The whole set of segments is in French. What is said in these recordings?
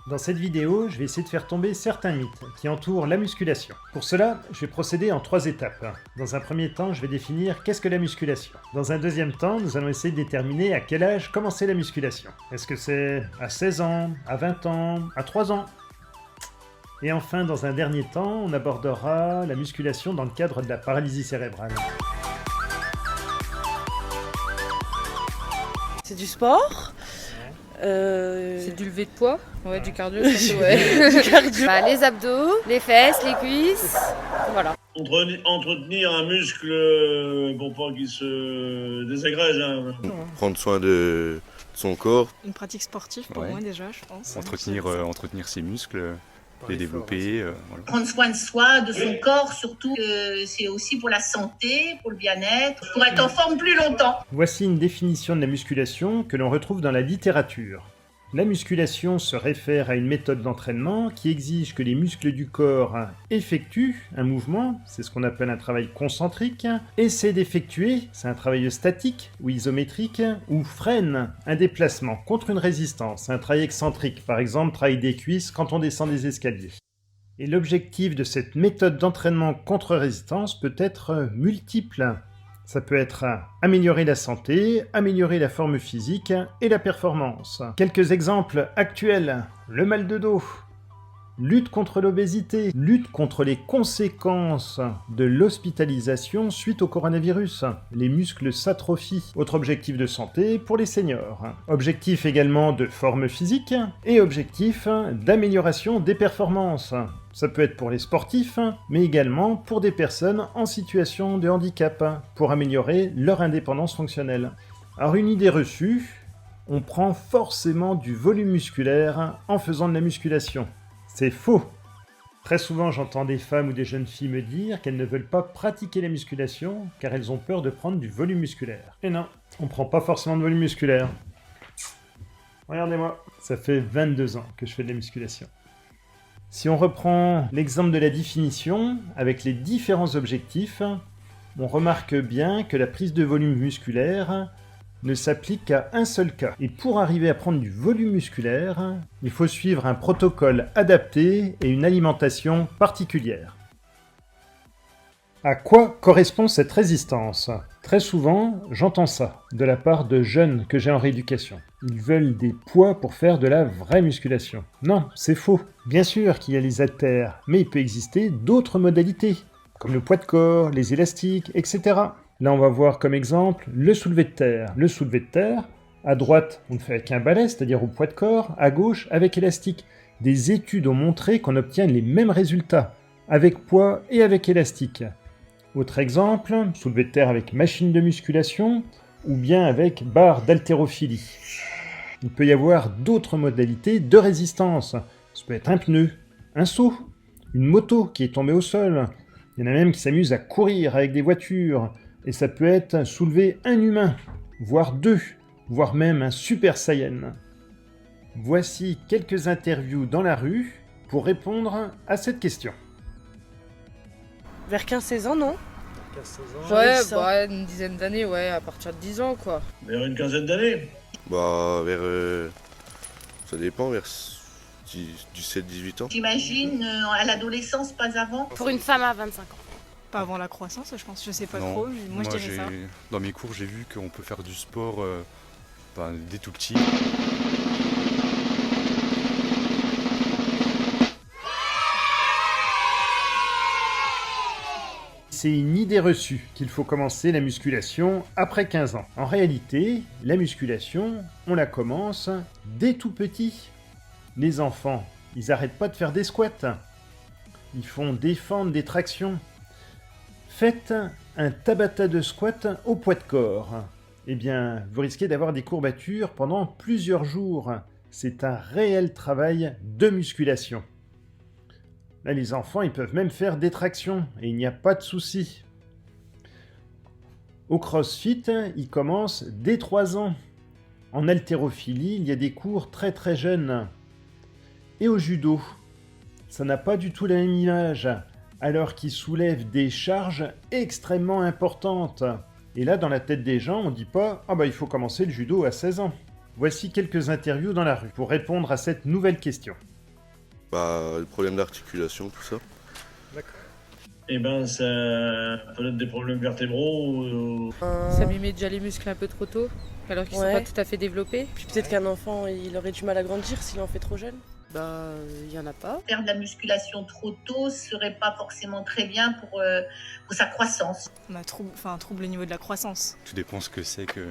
Dans cette vidéo, je vais essayer de faire tomber certains mythes qui entourent la musculation. Pour cela, je vais procéder en 3 étapes. Dans un premier temps, je vais définir qu'est-ce que la musculation. Dans un deuxième temps, nous allons essayer de déterminer à quel âge commencer la musculation. Est-ce que c'est à 16 ans, à 20 ans, à 3 ans? Et enfin, dans un dernier temps, on abordera la musculation dans le cadre de la paralysie cérébrale. C'est du sport. C'est du lever de poids, ouais, du cardio. Du cardio. Bah, les abdos, les fesses, les cuisses, voilà. Entretenir un muscle pour pas qu'il se désagrège. Hein. Prendre soin de son corps. Une pratique sportive pour moi déjà, je pense. Entretenir ses muscles, les développer. Voilà. Prendre soin de soi, de son corps surtout, c'est aussi pour la santé, pour le bien-être, pour être en forme plus longtemps. Voici une définition de la musculation que l'on retrouve dans la littérature. La musculation se réfère à une méthode d'entraînement qui exige que les muscles du corps effectuent un mouvement, c'est ce qu'on appelle un travail concentrique, essaient d'effectuer, c'est un travail statique ou isométrique, ou freinent un déplacement contre une résistance, un travail excentrique, par exemple travail des cuisses quand on descend des escaliers. Et l'objectif de cette méthode d'entraînement contre résistance peut être multiple. Ça peut être améliorer la santé, améliorer la forme physique et la performance. Quelques exemples actuels. Le mal de dos, lutte contre l'obésité, lutte contre les conséquences de l'hospitalisation suite au coronavirus. Les muscles s'atrophient. Autre objectif de santé pour les seniors. Objectif également de forme physique et objectif d'amélioration des performances. Ça peut être pour les sportifs, mais également pour des personnes en situation de handicap, pour améliorer leur indépendance fonctionnelle. Alors une idée reçue, on prend forcément du volume musculaire en faisant de la musculation. C'est faux. Très souvent, j'entends des femmes ou des jeunes filles me dire qu'elles ne veulent pas pratiquer la musculation car elles ont peur de prendre du volume musculaire. Et non, on prend pas forcément de volume musculaire. Regardez-moi, ça fait 22 ans que je fais de la musculation. Si on reprend l'exemple de la définition, avec les différents objectifs, on remarque bien que la prise de volume musculaire ne s'applique qu'à un seul cas. Et pour arriver à prendre du volume musculaire, il faut suivre un protocole adapté et une alimentation particulière. À quoi correspond cette résistance? Très souvent, j'entends ça de la part de jeunes que j'ai en rééducation. Ils veulent des poids pour faire de la vraie musculation. Non, c'est faux. Bien sûr qu'il y a les haltères, mais il peut exister d'autres modalités, comme le poids de corps, les élastiques, etc. Là, on va voir comme exemple le soulevé de terre. Le soulevé de terre, à droite, on le fait avec un balai, c'est-à-dire au poids de corps, à gauche, avec élastique. Des études ont montré qu'on obtient les mêmes résultats, avec poids et avec élastique. Autre exemple, soulevé de terre avec machine de musculation ou bien avec barre d'haltérophilie. Il peut y avoir d'autres modalités de résistance. Ça peut être un pneu, un seau, une moto qui est tombée au sol. Il y en a même qui s'amusent à courir avec des voitures. Et ça peut être soulever un humain, voire 2, voire même un super saiyan. Voici quelques interviews dans la rue pour répondre à cette question. Vers 15-16 ans, non? Ouais, bah, une dizaine d'années, ouais, à partir de 10 ans, quoi. Vers une quinzaine d'années. Bah, ça dépend, vers du 7-18 ans. J'imagine à l'adolescence, pas avant. Pour une femme à 25 ans. Pas avant la croissance, je pense. Je sais pas Non. trop. Moi je dirais ça. Dans mes cours, j'ai vu qu'on peut faire du sport dès tout petit. C'est une idée reçue qu'il faut commencer la musculation après 15 ans. En réalité, la musculation, on la commence dès tout petit. Les enfants, ils n'arrêtent pas de faire des squats. Ils font des fentes, des tractions. Faites un Tabata de squat au poids de corps. Eh bien, vous risquez d'avoir des courbatures pendant plusieurs jours. C'est un réel travail de musculation. Là, les enfants, ils peuvent même faire des tractions et il n'y a pas de souci. Au CrossFit, ils commencent dès 3 ans. En haltérophilie, il y a des cours très très jeunes. Et au judo, ça n'a pas du tout la même image, alors qu'ils soulèvent des charges extrêmement importantes. Et là, dans la tête des gens, on dit pas « Ah bah il faut commencer le judo à 16 ans ». Voici quelques interviews dans la rue pour répondre à cette nouvelle question. Bah, le problème d'articulation, tout ça. Eh ben, ça peut être des problèmes vertébraux. Ça mimait déjà les muscles un peu trop tôt, alors qu'ils sont Ouais. pas tout à fait développés. Puis peut-être qu'un enfant, il aurait du mal à grandir s'il en fait trop jeune. Bah, il y en a pas. Faire de la musculation trop tôt serait pas forcément très bien pour sa croissance. On a un trouble au niveau de la croissance. Tout dépend ce que c'est que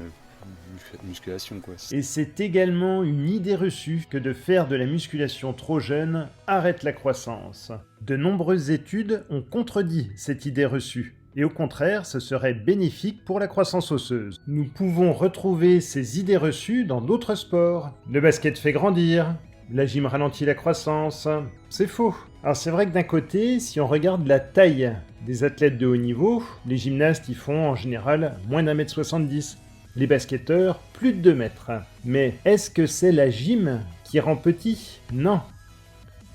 musculation, quoi. Et c'est également une idée reçue que de faire de la musculation trop jeune arrête la croissance. De nombreuses études ont contredit cette idée reçue. Et au contraire, ce serait bénéfique pour la croissance osseuse. Nous pouvons retrouver ces idées reçues dans d'autres sports. Le basket fait grandir, la gym ralentit la croissance. C'est faux. Alors c'est vrai que d'un côté, si on regarde la taille des athlètes de haut niveau, les gymnastes y font en général moins d'1m70. Les basketteurs, plus de 2 mètres. Mais est-ce que c'est la gym qui rend petit? Non.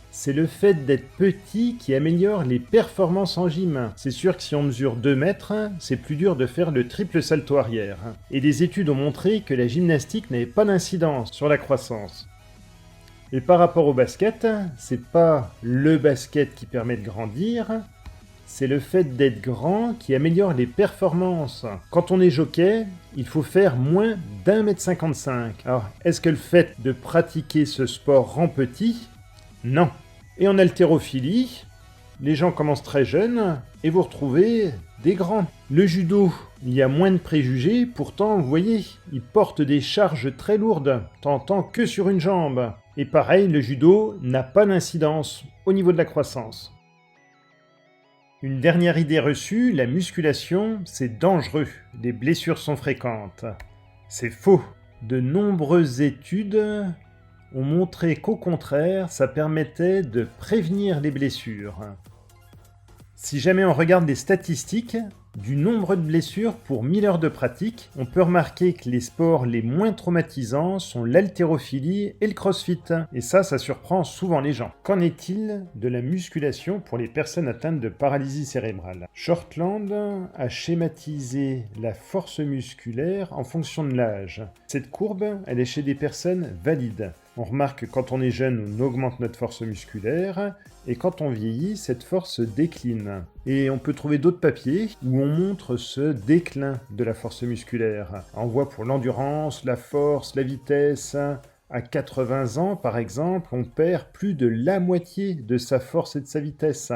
C'est le fait d'être petit qui améliore les performances en gym. C'est sûr que si on mesure 2 mètres, c'est plus dur de faire le triple salto arrière. Et des études ont montré que la gymnastique n'avait pas d'incidence sur la croissance. Et par rapport au basket, c'est pas le basket qui permet de grandir, c'est le fait d'être grand qui améliore les performances. Quand on est jockey, il faut faire moins d'1m55. Alors, est-ce que le fait de pratiquer ce sport rend petit? Non. Et en haltérophilie, les gens commencent très jeunes et vous retrouvez des grands. Le judo, il y a moins de préjugés, pourtant, vous voyez, ils portent des charges très lourdes, tentant que sur une jambe. Et pareil, le judo n'a pas d'incidence au niveau de la croissance. Une dernière idée reçue, la musculation, c'est dangereux, les blessures sont fréquentes. C'est faux. De nombreuses études ont montré qu'au contraire, ça permettait de prévenir les blessures. Si jamais on regarde les statistiques du nombre de blessures pour 1000 heures de pratique, on peut remarquer que les sports les moins traumatisants sont l'haltérophilie et le crossfit. Et ça surprend souvent les gens. Qu'en est-il de la musculation pour les personnes atteintes de paralysie cérébrale? Shortland a schématisé la force musculaire en fonction de l'âge. Cette courbe, elle est chez des personnes valides. On remarque que quand on est jeune, on augmente notre force musculaire, et quand on vieillit, cette force décline. Et on peut trouver d'autres papiers où on montre ce déclin de la force musculaire. On voit pour l'endurance, la force, la vitesse. À 80 ans, par exemple, on perd plus de la moitié de sa force et de sa vitesse.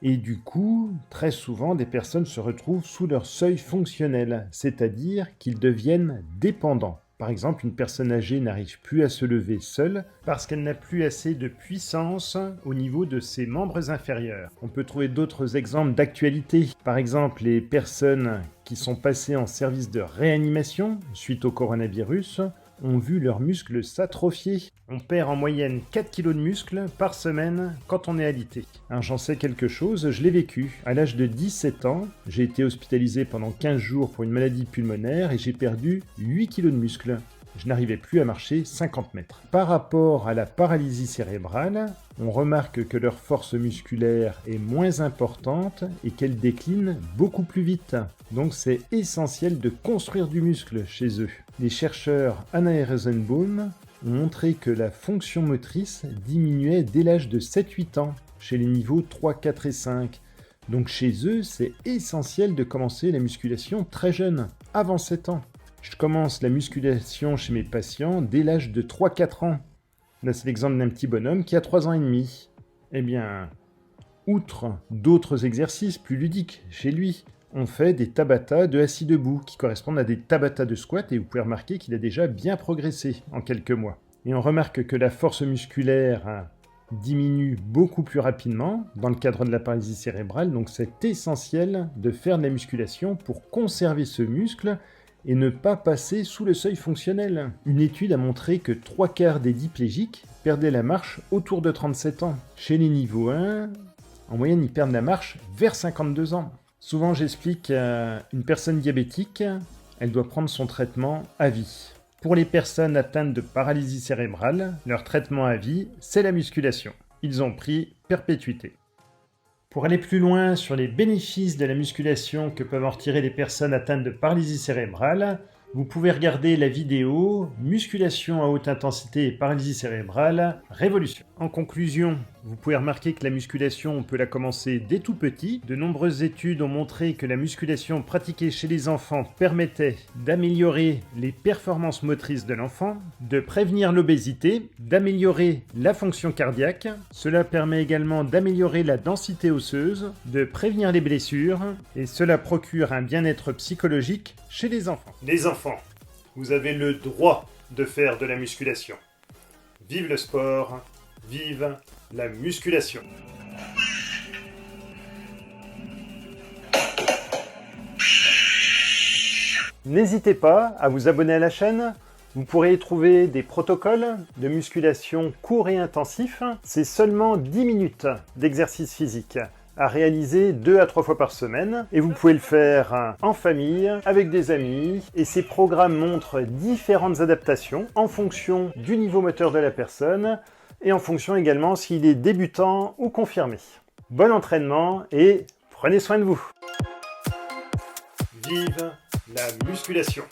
Et du coup, très souvent, des personnes se retrouvent sous leur seuil fonctionnel, c'est-à-dire qu'ils deviennent dépendants. Par exemple, une personne âgée n'arrive plus à se lever seule parce qu'elle n'a plus assez de puissance au niveau de ses membres inférieurs. On peut trouver d'autres exemples d'actualité. Par exemple, les personnes qui sont passées en service de réanimation suite au coronavirus ont vu leurs muscles s'atrophier. On perd en moyenne 4 kg de muscles par semaine quand on est alité. Alors j'en sais quelque chose, je l'ai vécu. À l'âge de 17 ans, j'ai été hospitalisé pendant 15 jours pour une maladie pulmonaire et j'ai perdu 8 kg de muscles. Je n'arrivais plus à marcher 50 mètres. Par rapport à la paralysie cérébrale, on remarque que leur force musculaire est moins importante et qu'elle décline beaucoup plus vite. Donc c'est essentiel de construire du muscle chez eux. Les chercheurs Anna et Rosenbaum ont montré que la fonction motrice diminuait dès l'âge de 7-8 ans, chez les niveaux 3, 4 et 5. Donc chez eux, c'est essentiel de commencer la musculation très jeune, avant 7 ans. Je commence la musculation chez mes patients dès l'âge de 3-4 ans. Là, c'est l'exemple d'un petit bonhomme qui a 3 ans et demi. Eh bien, outre d'autres exercices plus ludiques chez lui, on fait des tabata de assis debout qui correspondent à des tabata de squat et vous pouvez remarquer qu'il a déjà bien progressé en quelques mois. Et on remarque que la force musculaire diminue beaucoup plus rapidement dans le cadre de la paralysie cérébrale, donc c'est essentiel de faire de la musculation pour conserver ce muscle et ne pas passer sous le seuil fonctionnel. Une étude a montré que 3/4 des diplégiques perdaient la marche autour de 37 ans. Chez les niveaux 1, en moyenne, ils perdent la marche vers 52 ans. Souvent, j'explique une personne diabétique, elle doit prendre son traitement à vie. Pour les personnes atteintes de paralysie cérébrale, leur traitement à vie, c'est la musculation. Ils ont pris perpétuité. Pour aller plus loin sur les bénéfices de la musculation que peuvent en retirer les personnes atteintes de paralysie cérébrale, vous pouvez regarder la vidéo « Musculation à haute intensité et paralysie cérébrale, révolution ». En conclusion, vous pouvez remarquer que la musculation, on peut la commencer dès tout petit. De nombreuses études ont montré que la musculation pratiquée chez les enfants permettait d'améliorer les performances motrices de l'enfant, de prévenir l'obésité, d'améliorer la fonction cardiaque. Cela permet également d'améliorer la densité osseuse, de prévenir les blessures, et cela procure un bien-être psychologique chez les enfants. Les enfants, vous avez le droit de faire de la musculation. Vive le sport, vive la musculation. N'hésitez pas à vous abonner à la chaîne. Vous pourrez y trouver des protocoles de musculation courts et intensifs. C'est seulement 10 minutes d'exercice physique à réaliser 2 à 3 fois par semaine. Et vous pouvez le faire en famille, avec des amis. Et ces programmes montrent différentes adaptations en fonction du niveau moteur de la personne et en fonction également s'il est débutant ou confirmé. Bon entraînement et prenez soin de vous. Vive la musculation!